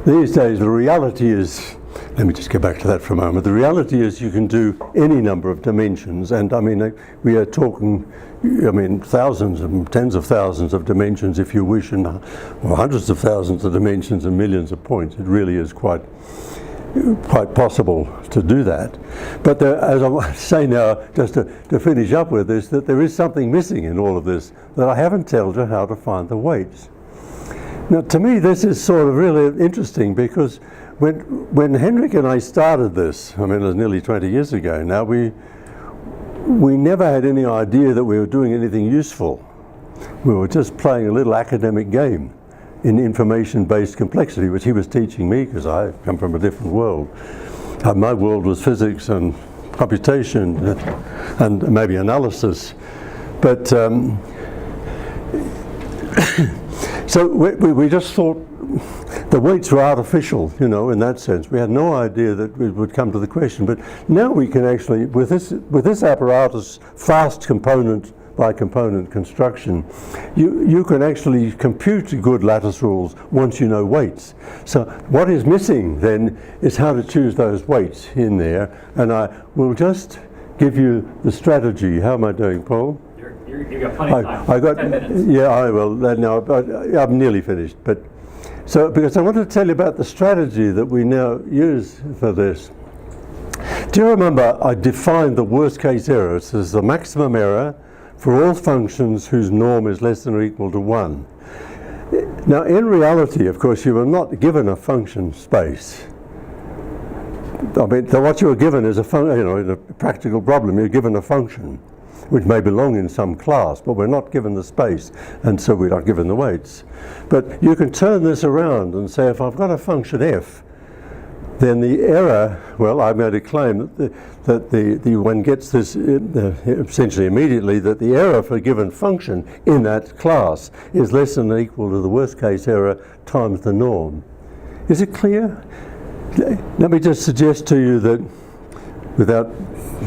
the reality is, let me just get back to that for a moment. The reality is you can do any number of dimensions, and I mean, we are talking, I mean, thousands and tens of thousands of dimensions if you wish, and hundreds of thousands of dimensions and millions of points. It really is quite possible to do that. But as I want to say now, just to finish up with this, that there is something missing in all of this, that I haven't told you how to find the weights. Now, to me, this is sort of really interesting because when Henrik and I started this, I mean, it was nearly 20 years ago now, we never had any idea that we were doing anything useful. We were just playing a little academic game in information-based complexity, which he was teaching me because I come from a different world. My world was physics and computation and maybe analysis. But so we just thought the weights were artificial, you know, in that sense. We had no idea that we would come to the question. But now we can actually, with this apparatus, fast component by component construction, you can actually compute good lattice rules once you know weights. So what is missing then is how to choose those weights in there, and I will just give you the strategy. How am I doing, Paul? You've got plenty of time. I got 10 minutes. Yeah, I will. No, I'm nearly finished. But so because I want to tell you about the strategy that we now use for this. Do you remember I defined the worst case error as the maximum error for all functions whose norm is less than or equal to 1? Now, in reality, of course, you were not given a function space. I mean, what you were given is in a practical problem, you're given a function which may belong in some class, but we're not given the space, and so we're not given the weights. But you can turn this around and say, if I've got a function f, then the error, well, I'm going to claim that the one gets this essentially immediately, that the error for a given function in that class is less than or equal to the worst case error times the norm. Is it clear? Let me just suggest to you that, without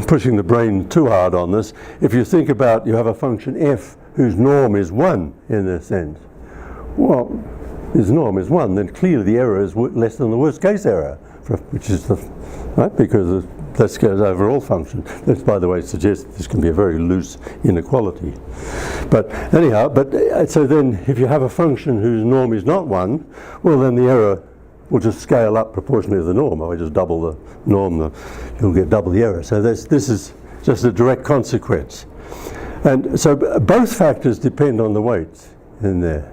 pushing the brain too hard on this, if you think about, you have a function f whose norm is 1 in a sense. Well, its norm is 1, then clearly the error is less than the worst case error, which is right, because this goes over all functions. This, by the way, suggests this can be a very loose inequality. But anyhow, so then if you have a function whose norm is not 1, well, then the error will just scale up proportionally to the norm. If I just double the norm, you'll get double the error. So this is just a direct consequence. And so both factors depend on the weights in there.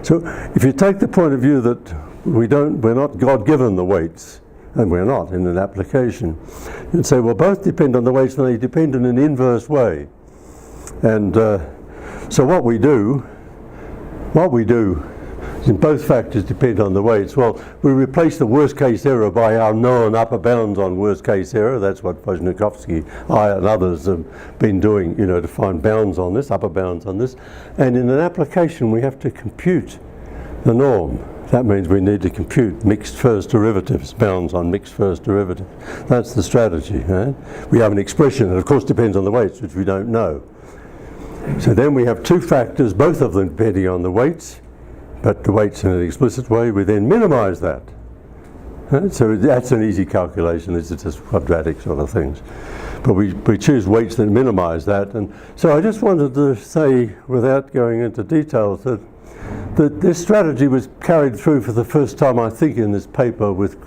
So if you take the point of view that we're not God-given the weights, and we're not in an application, you'd say, well, both depend on the weights, and they depend in an inverse way. And so what we do is both factors depend on the weights. Well, we replace the worst case error by our known upper bounds on worst case error. That's what Vojnikovsky, I and others have been doing, to find bounds on this, upper bounds on this. And in an application, we have to compute the norm. That means we need to compute mixed first derivatives, bounds on mixed first derivatives. That's the strategy. Right? We have an expression that, of course, depends on the weights, which we don't know. So then we have two factors, both of them depending on the weights, but the weights in an explicit way. We then minimize that. Right? So that's an easy calculation. These are just quadratic sort of things. But we choose weights that minimize that. And so I just wanted to say, without going into details, that this strategy was carried through for the first time, I think, in this paper with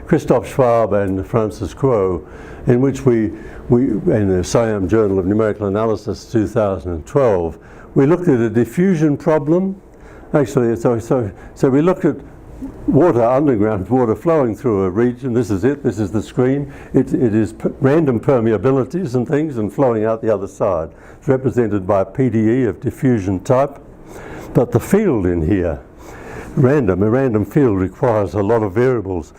Christoph Schwab and Francis Kuo, in which we in the SIAM Journal of Numerical Analysis 2012, we looked at a diffusion problem. Actually, so we looked at water, underground water flowing through a region. This is it. This is the screen. It is random permeabilities and things and flowing out the other side. It's represented by a PDE of diffusion type. But the field in here, a random field requires a lot of variables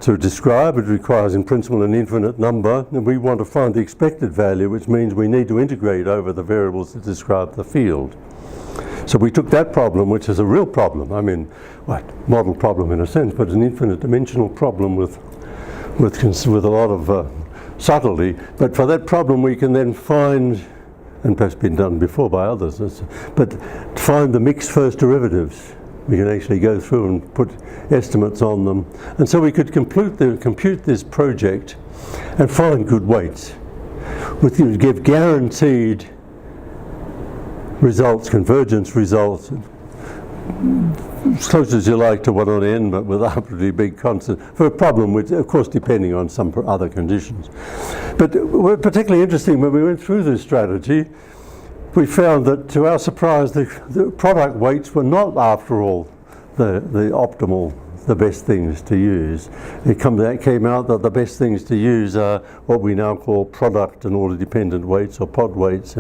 to describe. It requires, in principle, an infinite number, and we want to find the expected value, which means we need to integrate over the variables that describe the field. So we took that problem, which is a real problem. I mean, model problem in a sense, but an infinite dimensional problem with a lot of subtlety. But for that problem, we can then find, and perhaps been done before by others, but find the mixed first derivatives. We can actually go through and put estimates on them. And so we could compute this project and find good weights. We could give guaranteed results, convergence results, as close as you like to 1 on n, but without pretty big constant, for a problem which, of course, depending on some other conditions. But particularly interesting, when we went through this strategy, we found that, to our surprise, the product weights were not, after all, the optimal, the best things to use. It came out that the best things to use are what we now call product and order dependent weights, or pod weights,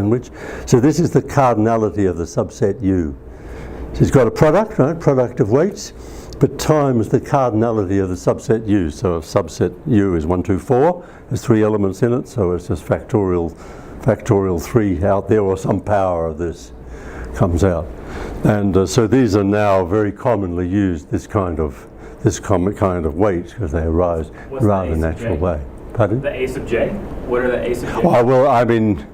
so this is the cardinality of the subset U. So it's got a product, right? Product of weights, but times the cardinality of the subset U. So if subset U is 1, 2, 4, there's 3 elements in it, so it's just factorial 3 out there, or some power of this comes out. And so these are now very commonly used, this kind of weights, because they arise in a rather natural way. Pardon? The A sub j? What are the A sub j? Well, I mean,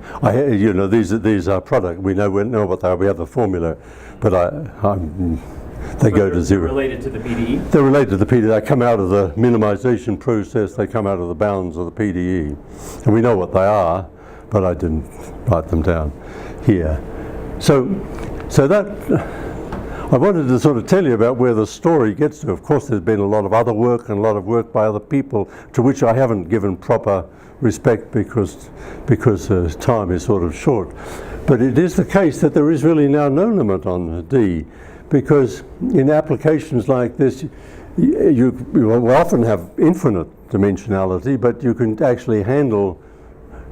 these are product. We know what they are. We have the formula, but they go to 0. They're related to the PDE? They're related to the PDE. They come out of the minimization process. They come out of the bounds of the PDE. And we know what they are, but I didn't write them down here. So that, I wanted to sort of tell you about where the story gets to. Of course, there's been a lot of other work and a lot of work by other people to which I haven't given proper respect because time is sort of short. But it is the case that there is really now no limit on D, because in applications like this, you will often have infinite dimensionality, but you can actually handle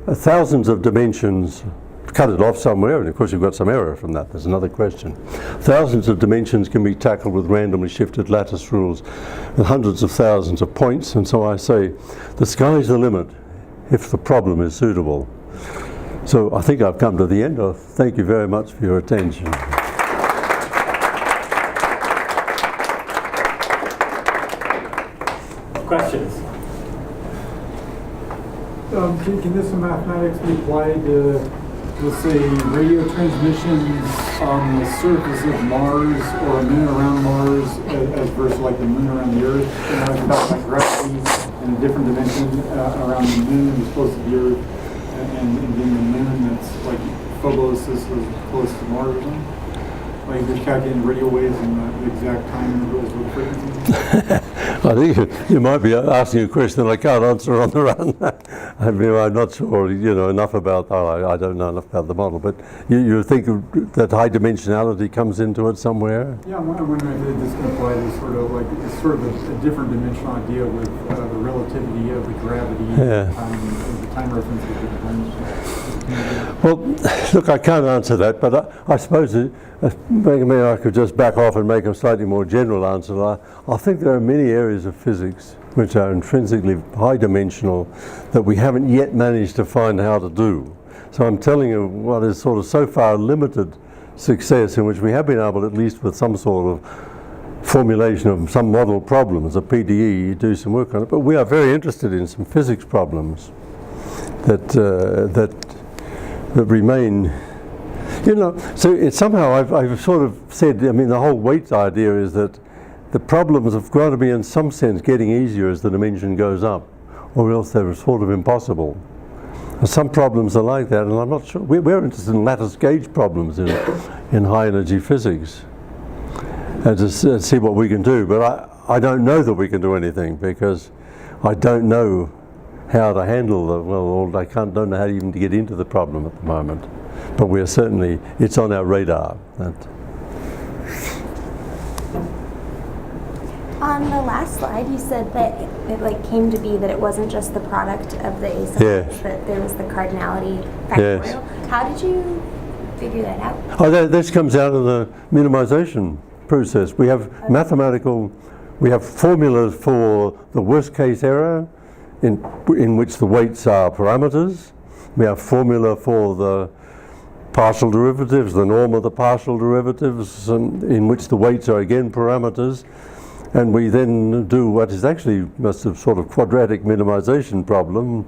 thousands of dimensions, cut it off somewhere, and of course you've got some error from that. There's another question. Thousands of dimensions can be tackled with randomly shifted lattice rules and hundreds of thousands of points, and so I say the sky's the limit if the problem is suitable. So I think I've come to the end. Thank you very much for your attention. Questions? Can this in mathematics be applied to, let's say, radio transmissions on the surface of Mars or a moon around Mars as versus like the moon around the Earth? You know, you talk about gravity in a different dimension around the moon as close to the Earth, and then the moon that's like Phobos is close to Mars or something? Like you're calculating radio waves and the exact time intervals with frequency? I think you might be asking a question I can't answer on the run. I mean, I'm not sure, enough about. I don't know enough about the model. But you think that high dimensionality comes into it somewhere? Yeah, I'm wondering if this can apply to sort of a different dimensional idea with the relativity of the gravity, the time reference of the dimension. Well, look, I can't answer that, but I suppose maybe I could just back off and make a slightly more general answer. I think there are many areas of physics which are intrinsically high dimensional that we haven't yet managed to find how to do. So I'm telling you what is sort of so far limited success in which we have been able, at least with some sort of formulation of some model problems, a PDE, do some work on it. But we are very interested in some physics problems that remain. So it's somehow I've sort of said, I mean, the whole weight idea is that the problems have got to be in some sense getting easier as the dimension goes up, or else they're sort of impossible. And some problems are like that, and I'm not sure. We're interested in lattice gauge problems in high energy physics, and to see what we can do. But I don't know that we can do anything because I don't know how to handle don't know how even to get into the problem at the moment. But we're certainly, it's on our radar. On the last slide, you said that it came to be that it wasn't just the product of the asymmetries, but there was the cardinality factorial. Yes. How did you figure that out? This comes out of the minimization process. We have we have formulas for the worst case error in which the weights are parameters. We have formula for the partial derivatives, the norm of the partial derivatives, in which the weights are again parameters. And we then do what is actually a sort of quadratic minimization problem,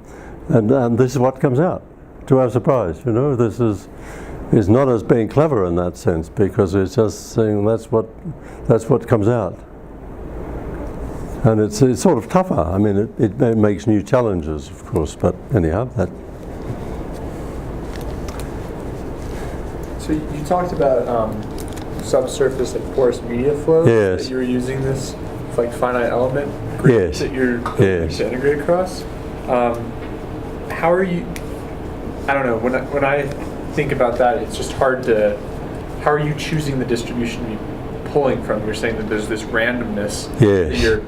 and this is what comes out, to our surprise. This is not as being clever in that sense, because it's just saying that's what comes out. And it's sort of tougher. I mean, it makes new challenges, of course, but anyhow, that. So you talked about subsurface and porous media flow. Yes. That you were using this like finite element yes. that you're yes. to integrate across. How are you? I don't know. When I think about that, it's just hard to. How are you choosing the distribution you're pulling from? You're saying that there's this randomness. Yes. That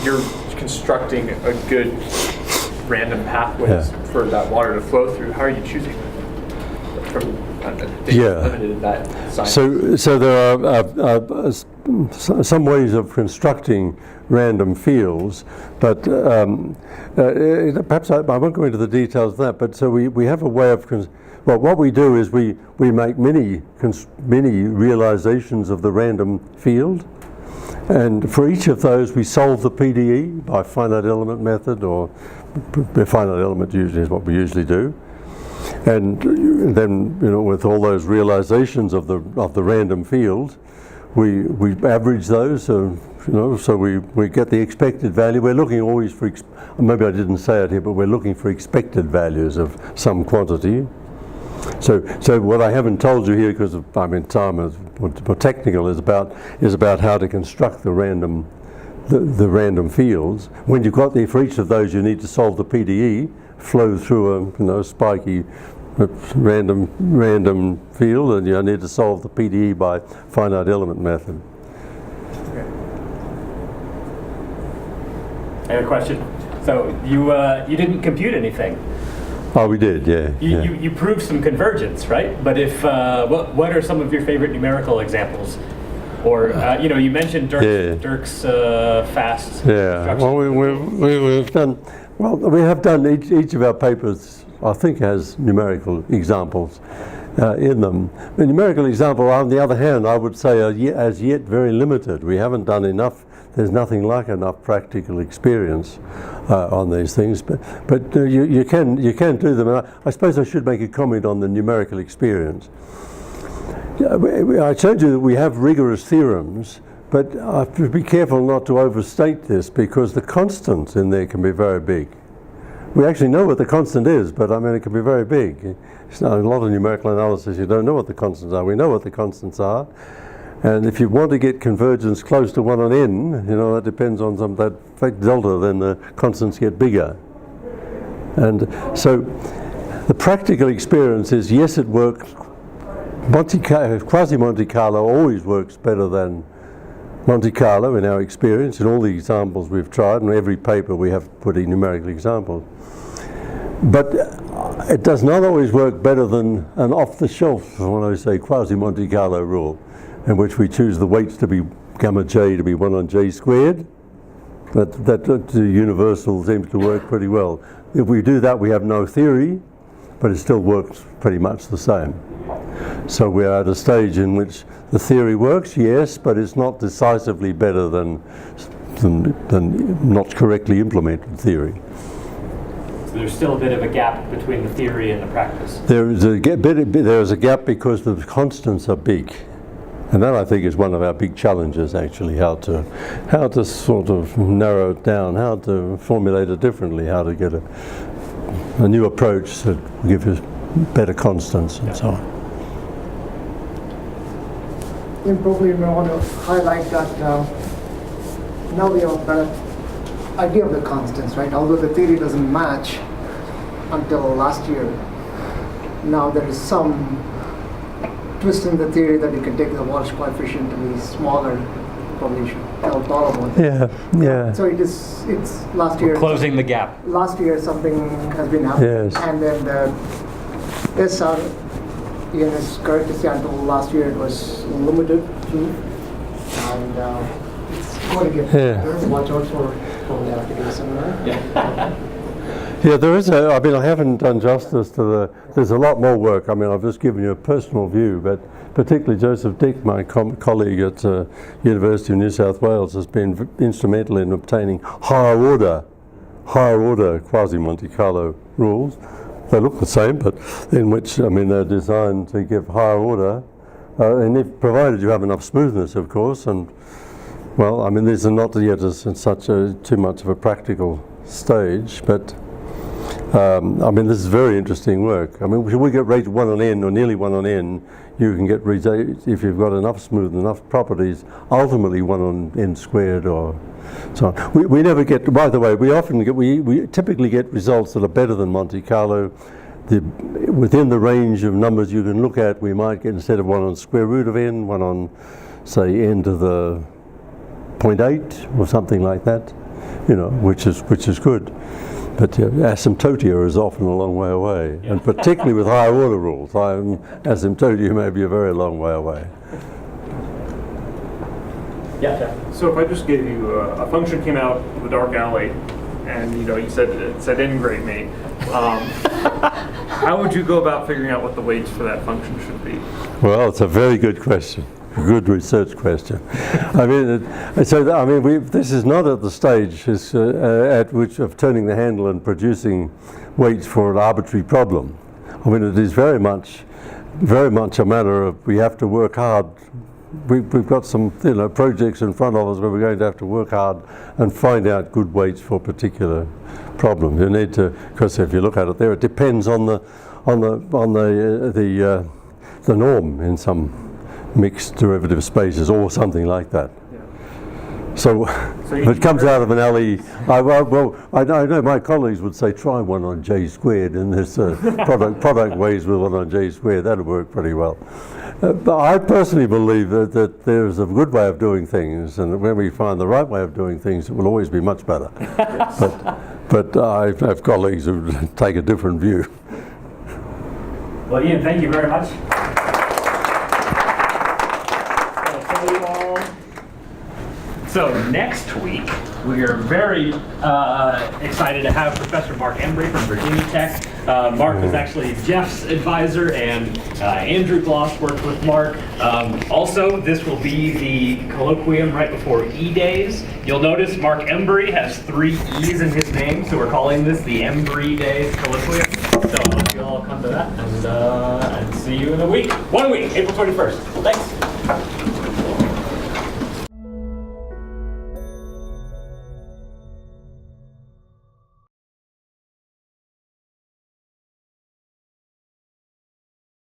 you're constructing a good random pathways for that water to flow through. How are you choosing that? From limited in that science. So there are some ways of constructing random fields, but perhaps I won't go into the details of that. But so we have a way of what we do is we make many realizations of the random field, and for each of those we solve the PDE by finite element method, or finite element usually is what we usually do. And then, with all those realizations of the random field, we average those. So we get the expected value. We're looking always for. Maybe I didn't say it here, but we're looking for expected values of some quantity. So what I haven't told you here, because time is more technical, is about how to construct the random fields. When you've got there, for each of those, you need to solve the PDE, flow through a spiky random field, and you need to solve the PDE by finite element method. I have a question. So you didn't compute anything. Oh, we did, yeah. You proved some convergence, right? But if what are some of your favorite numerical examples? Or you mentioned Dirk's fast. Yeah. Well, we've done. Well, we have done each of our papers. I think has numerical examples in them. The numerical example, on the other hand, I would say are as yet very limited. We haven't done enough. There's nothing like enough practical experience on these things, but you can do them. And I suppose I should make a comment on the numerical experience. I showed you that we have rigorous theorems, but I have to be careful not to overstate this because the constants in there can be very big. We actually know what the constant is, but I mean it can be very big. It's not, a lot of numerical analysis, you don't know what the constants are. We know what the constants are. And if you want to get convergence close to 1 on n, that depends on that fact delta, then the constants get bigger. And so the practical experience is, yes, it works. Quasi-Monte Carlo always works better than Monte Carlo in our experience. In all the examples we've tried, and every paper we have put in numerical examples. But it does not always work better than an off-the-shelf, when I say Quasi-Monte Carlo rule, in which we choose the weights to be gamma j to be 1 on j squared. That universal seems to work pretty well. If we do that, we have no theory, but it still works pretty much the same. So we are at a stage in which the theory works, yes, but it's not decisively better than not correctly implemented theory. So there's still a bit of a gap between the theory and the practice. There is a gap because the constants are big. And that, I think, is one of our big challenges, actually, how to sort of narrow it down, how to formulate it differently, how to get a new approach that will give us better constants and so on. You probably want to highlight that now we have a better idea of the constants, right? Although the theory doesn't match until last year, now there is some twist in the theory that you can take the Walsh coefficient to be smaller, probably should tell taller. Yeah. So it's last year. Closing the gap. Last year something has been happening, Yes. and then the SR is correct to say until last year it was limited to, and it's going to get better. Watch out for probably after the seminar. Yeah, there is I haven't done justice to there's a lot more work. I mean, I've just given you a personal view, but particularly Joseph Dick, my colleague at University of New South Wales, has been instrumental in obtaining higher order Quasi-Monte Carlo rules. They look the same, but in which, they're designed to give higher order, and if provided you have enough smoothness, of course, and these are not yet too much of a practical stage, but this is very interesting work. We get rated 1 on n or nearly 1 on n, you can get, if you've got enough smooth, enough properties, ultimately 1 on n squared or so on. We never get, by the way, we typically get results that are better than Monte Carlo. Within the range of numbers you can look at, we might get, instead of 1 on square root of n, 1 on, say, n to the 0.8 or something like that, which is good. But asymptotia is often a long way away, and particularly with higher order rules, asymptotia may be a very long way away. Yeah. So if I just gave you a function came out of a dark alley, and you said it said integrate me, how would you go about figuring out what the weights for that function should be? Well, it's a very good question. Good research question. This is not at the stage at which of turning the handle and producing weights for an arbitrary problem. It is very much a matter of we have to work hard. We've got some projects in front of us where we're going to have to work hard and find out good weights for particular problems. You need to, because if you look at it there, it depends on the norm in some mixed derivative spaces or something like that. So if it comes out of an alley, I know my colleagues would say try one on J squared, and this product ways with one on J squared, that'll work pretty well. But I personally believe that there's a good way of doing things, and when we find the right way of doing things, it will always be much better. But I have colleagues who take a different view. Well, Ian, thank you very much. So next week, we are very excited to have Professor Mark Embry from Virginia Tech. Mark was actually Jeff's advisor, and Andrew Gloss worked with Mark. Also, this will be the colloquium right before E-Days. You'll notice Mark Embry has 3 E's in his name, so we're calling this the Embry Days Colloquium. So I hope you all come to that, and see you in a week. 1 week, April 21st. Thanks.